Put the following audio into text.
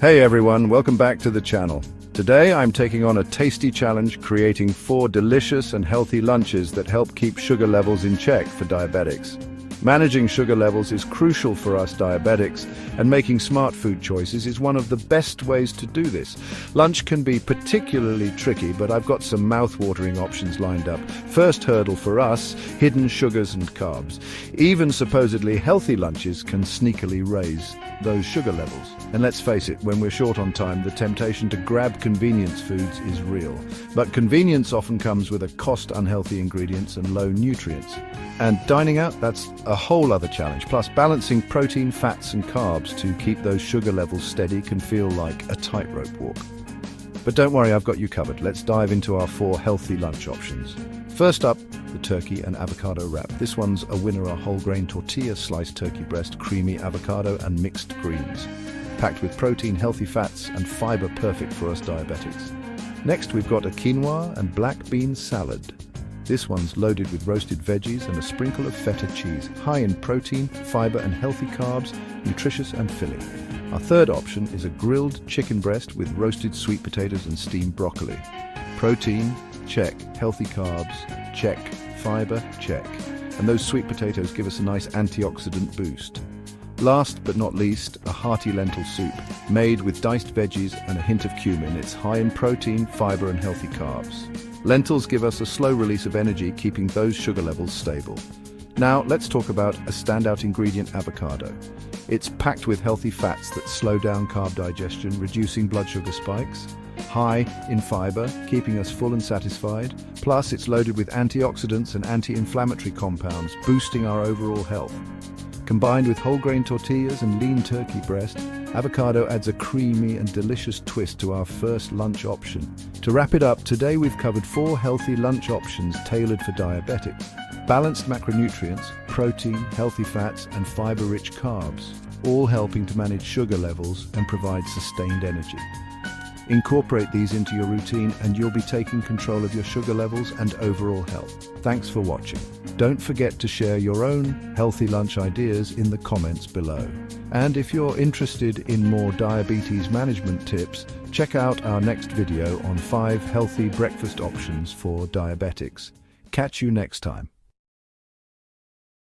Hey everyone, welcome back to the channel. Today I'm taking on a tasty challenge, creating 4 delicious and healthy lunches that help keep sugar levels in check for diabetics. Managing sugar levels is crucial for us diabetics, and making smart food choices is one of the best ways to do this. Lunch can be particularly tricky, but I've got some mouth-watering options lined up. First hurdle for us, hidden sugars and carbs. Even supposedly healthy lunches can sneakily raise those sugar levels. And let's face it, when we're short on time, the temptation to grab convenience foods is real. But convenience often comes with a cost, unhealthy ingredients and low nutrients. And dining out, that's a whole other challenge. Plus, balancing protein, fats and carbs to keep those sugar levels steady can feel like a tightrope walk. But don't worry, I've got you covered. Let's dive into our 4 healthy lunch options. First up, the turkey and avocado wrap. This one's a winner, a whole grain tortilla, sliced turkey breast, creamy avocado and mixed greens. Packed with protein, healthy fats and fiber, perfect for us diabetics. Next, we've got a quinoa and black bean salad. This one's loaded with roasted veggies and a sprinkle of feta cheese, high in protein, fiber and healthy carbs, nutritious and filling. Our third option is a grilled chicken breast with roasted sweet potatoes and steamed broccoli. Protein, check. Healthy carbs, check. Fiber, check. And those sweet potatoes give us a nice antioxidant boost. Last but not least, a hearty lentil soup, made with diced veggies and a hint of cumin. It's high in protein, fiber and healthy carbs. Lentils give us a slow release of energy, keeping those sugar levels stable. Now, let's talk about a standout ingredient, avocado. It's packed with healthy fats that slow down carb digestion, reducing blood sugar spikes. High in fiber, keeping us full and satisfied. Plus, it's loaded with antioxidants and anti-inflammatory compounds, boosting our overall health. Combined with whole grain tortillas and lean turkey breast, avocado adds a creamy and delicious twist to our first lunch option. To wrap it up, today we've covered 4 healthy lunch options tailored for diabetics. Balanced macronutrients, protein, healthy fats and fiber-rich carbs, all helping to manage sugar levels and provide sustained energy. Incorporate these into your routine and you'll be taking control of your sugar levels and overall health. Thanks for watching. Don't forget to share your own healthy lunch ideas in the comments below. And if you're interested in more diabetes management tips, check out our next video on 5 healthy breakfast options for diabetics. Catch you next time.